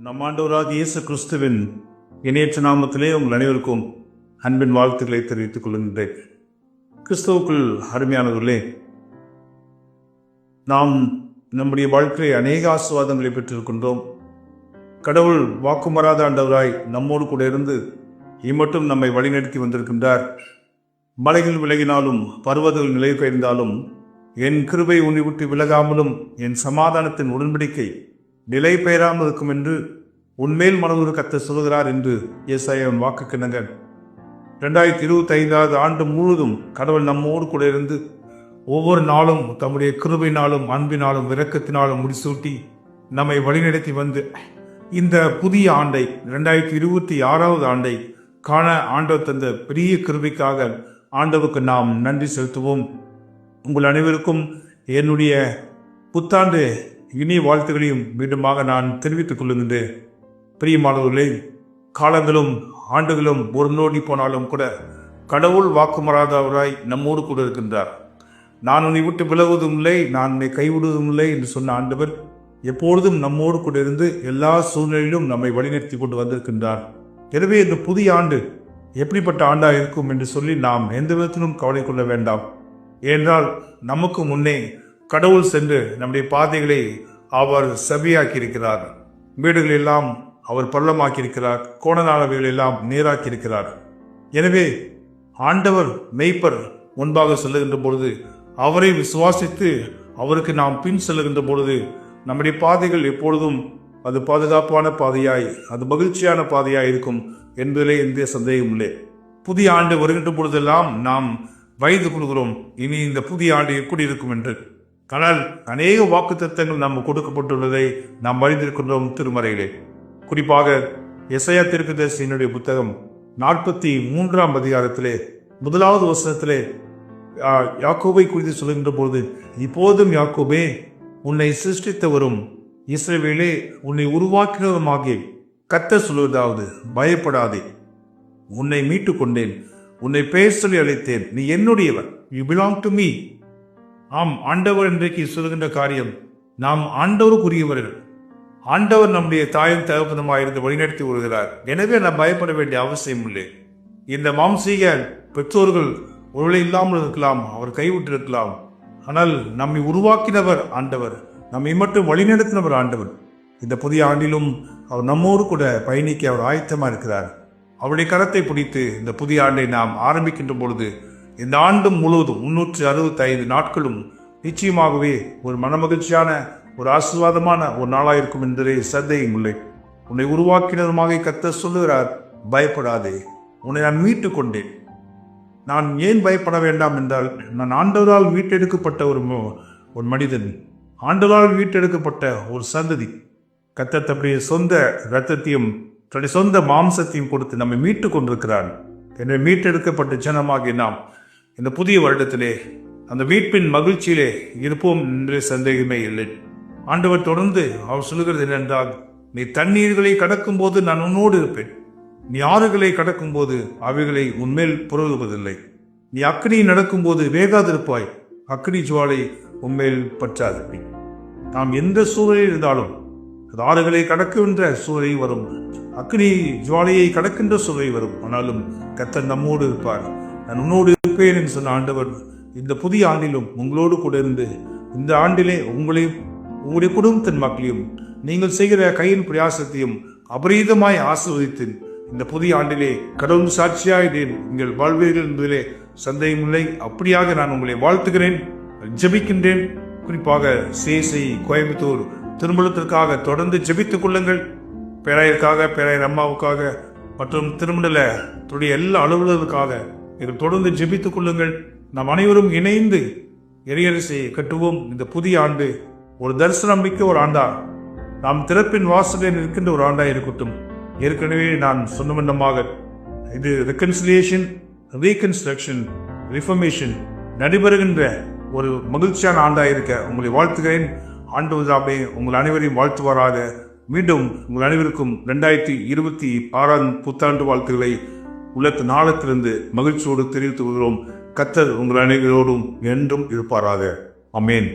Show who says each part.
Speaker 1: நம் ஆண்டவராகிய இயேசு கிறிஸ்துவின் இணையற்ற நாமத்திலே உங்கள் அனைவருக்கும் அன்பின் வாழ்த்துக்களை தெரிவித்துக் கொள்கின்றேன். கிறிஸ்துவுக்குள் அருமையானவர்களே, நாம் நம்முடைய வாழ்க்கையை அநேக ஆசீர்வாதங்களை பெற்றிருக்கின்றோம். கடவுள் வாக்குமாறாத ஆண்டவராய் நம்மோடு கூட இருந்து இம்மட்டும் நம்மை வழிநடத்தி வந்திருக்கின்றார். மலைகள் விலகினாலும் பர்வதங்கள் நிலை பெயர்ந்தாலும் என் கிருபை உன்னை விட்டு விலகாமலும் என் சமாதானத்தின் உடன்படிக்கை நிலை பெயராமல் இருக்கும் என்று உன்மேல் மனதுரு கர்த்தர் சொல்கிறார் என்று ஏசாயாவின் வாக்கு கிணங்க 2025 ஆண்டு முழுவதும் கடவுள் நம்மோடு கூட இருந்து ஒவ்வொரு நாளும் தம்முடைய கிருபையினாலும் அன்பினாலும் இரக்கத்தினாலும் முடிசூட்டி நம்மை வழிநடத்தி வந்து இந்த புதிய ஆண்டை 2026 ஆண்டை காண ஆண்டவர் தந்த பெரிய கிருபைக்காக ஆண்டவருக்கு நாம் நன்றி செலுத்துவோம். உங்கள் அனைவருக்கும் என்னுடைய புத்தாண்டு இனிய வாழ்த்துக்களையும் மீண்டுமாக நான் தெரிவித்துக் கொள்ளுகின்றேன். பிரியமானவர்களே, காலங்களும் ஆண்டுகளும் ஒரு நோடி போனாலும் கூட கடவுள் வாக்குமாறாதவராய் நம்மோடு கூட இருக்கின்றார். நான் உன்னை விட்டு விலகுவதும் இல்லை, நான் உன்னை கைவிடுவதும் இல்லை என்று சொன்ன ஆண்டவர் எப்பொழுதும் நம்மோடு கூட இருந்து எல்லா சூழ்நிலையிலும் நம்மை வழிநடத்தி கொண்டு வந்திருக்கின்றார். எனவே இந்த புதிய ஆண்டு எப்படிப்பட்ட ஆண்டாக இருக்கும் என்று சொல்லி நாம் எந்த விதத்திலும் கவலை கொள்ள வேண்டாம். ஏனென்றால் நமக்கு முன்னே கடவுள் சென்று நம்முடைய பாதைகளை அவர் செவியாக்கியிருக்கிறார். வீடுகள் எல்லாம் அவர் பள்ளமாக்கியிருக்கிறார். கோணநாளவைகள் எல்லாம் நேராக்கியிருக்கிறார். எனவே ஆண்டவர் மெய்ப்பர் முன்பாக செல்லுகின்ற பொழுது அவரை விசுவாசித்து அவருக்கு நாம் பின் செல்லுகின்ற பொழுது நம்முடைய பாதைகள் எப்பொழுதும் அது பாதுகாப்பான பாதையாய், அது மகிழ்ச்சியான பாதையாய் இருக்கும் என்பதிலே எந்த சந்தேகம் இல்லை. புதிய ஆண்டு வருகின்ற பொழுதெல்லாம் நாம் வயது கொள்கிறோம், இனி இந்த புதிய ஆண்டு எப்படி இருக்கும் என்று. ஆனால் அநேக வாக்குத்தத்தங்கள் நாம் கொடுக்கப்பட்டுள்ளதை நாம் அறிந்திருக்கின்றோம் திருமறையிலே. குறிப்பாக எசையா தீர்க்கதரிசியினுடைய புத்தகம் 43 அதிகாரத்திலே 1வது வசனத்திலே யாக்கோபை குறித்து சொல்கின்ற போது, இப்போதும் யாக்கோபே உன்னை சிருஷ்டித்தவரும் இஸ்ரவேலே உன்னை உருவாக்கினதுமாகிய கர்த்தர் சொல்வதாவது, பயப்படாதே, உன்னை மீட்டு கொண்டேன், உன்னை பெயர் சொல்லி அழைத்தேன், நீ என்னுடையவர், யூ பிலாங் டு மீ. ஆம், ஆண்டவர் இன்றைக்கு சொல்கின்ற காரியம், நாம் ஆண்டவருக்குரியவர்கள். ஆண்டவர் நம்முடைய தாயும் தகப்பனுமாயிருந்து வழிநடத்தி வருகிறார். எனவே நாம் பயப்பட வேண்டிய அவசியம் இல்லை. இந்த மாம்சீக பெற்றோர்கள் ஒருவேளை இல்லாமல் இருக்கலாம், அவர் கைவிட்டிருக்கலாம். ஆனால் நம்மை உருவாக்கினவர் ஆண்டவர், நம்மை மட்டும் வழிநடத்தினவர் ஆண்டவர். இந்த புதிய ஆண்டிலும் அவர் நம்மோடு கூட பயணிக்க அவர் ஆயத்தமாக இருக்கிறார். அவருடைய கரத்தை பிடித்து இந்த புதிய ஆண்டை நாம் ஆரம்பிக்கின்ற பொழுது இந்த ஆண்டு முழுவதும் 365 நாட்களும் நிச்சயமாகவே ஒரு மனமகிழ்ச்சியான ஒரு ஆசீர்வாதமான ஒரு நாளாக இருக்கும் என்பதே சந்தேகம் இல்லை. உன்னை உருவாக்கினதுமாக கர்த்தர் சொல்லுகிறார், பயப்படாதே, உன்னை நான் மீட்டு கொண்டேன். நான் ஏன் பயப்பட வேண்டாம் என்றால், நான் ஆண்டவரால் மீட்டெடுக்கப்பட்ட ஒரு மனிதன், ஆண்டவரால் மீட்டெடுக்கப்பட்ட ஒரு சந்ததி. கர்த்தர் தன்னுடைய சொந்த இரத்தத்தையும் தன்னுடைய சொந்த மாம்சத்தையும் கொடுத்து நம்மை மீட்டு கொண்டிருக்கிறார். எனவே மீட்டெடுக்கப்பட்ட ஜனமாகிய நாம் இந்த புதிய வருடத்திலே அந்த மீட்பின் மகிழ்ச்சியிலே இருப்போம் என்ற சந்தேகமே இல்லை. ஆண்டவர் தொடர்ந்து அவர் சொல்லுகிறது என்னென்றால், நீ தண்ணீர்களை கடக்கும் போது நான் உன்னோடு இருப்பேன், நீ ஆறுகளை கடக்கும் போது அவைகளை உன்மேல் புரளுவதில்லை, நீ அக்னி நடக்கும் போது வேகாதிருப்பாய், அக்னி ஜுவாலை உன்மேல் பற்றாது. நாம் எந்த சூழலில் இருந்தாலும், ஆறுகளை கடக்கின்ற சூழலை வரும், அக்னி ஜுவாலையை கடக்கின்ற சூழலை வரும், ஆனாலும் கர்த்தர் நம்மோடு இருப்பார். நான் உன்னோடு இருப்பேன் என்று சொன்ன ஆண்டவர் இந்த புதிய ஆண்டிலும் உங்களோடு கூட இருந்து இந்த ஆண்டிலே உங்களையும் உங்களுடைய குடும்பத்தின் மக்களையும் நீங்கள் செய்கிற கையின் பிரயாசத்தையும் அபரீதமாய் ஆசீர்வதித்து இந்த புதிய ஆண்டிலே கடவுள் சாட்சியாய் நீங்கள் வாழ்வீர்கள் என்பதிலே சந்தேகமில்லை. அப்படியாக நான் உங்களை வாழ்த்துகிறேன், ஜெபிக்கின்றேன். குறிப்பாக சேசை, கோயம்புத்தூர் திருமணத்திற்காக தொடர்ந்து ஜெபித்துக் கொள்ளுங்கள். பேராயருக்காக, பேராயர் அம்மாவுக்காக மற்றும் திருமணத்துடைய எல்லா அலுவலர்களுக்காக நீங்கள் தொடர்ந்து ஜெபித்துக் கொள்ளுங்கள். நாம் அனைவரும் இணைந்து எரியரசையை கட்டுவோம். இந்த புதிய ஆண்டு ஒரு தரிசனம் மிக்க ஒரு ஆண்டா, நாம் திறப்பின் வாசலில் நிற்கின்ற ஒரு ஆண்டா இருக்கட்டும். ஏற்கனவே நான் சொன்ன வண்ணமாக இது ரெக்கன்சிலியேஷன், ரீகன்ஸ்ட்ரக்ஷன், ரிஃபர்மேஷன் நடைபெறுகின்ற ஒரு மகிழ்ச்சியான ஆண்டா இருக்க உங்களை வாழ்த்துகிறேன். ஆண்டவராமே உங்கள் அனைவரையும் வாழ்த்துவாராக. மீண்டும் உங்கள் அனைவருக்கும் 2026 புத்தாண்டு வாழ்த்துக்களை உள்ளத்து நாளத்திலிருந்து மகிழ்ச்சியோடு தெரிவித்து வருகிறோம். கர்த்தர் உங்கள் அனைவரோடும் என்றும் இருப்பாராக. ஆமென்.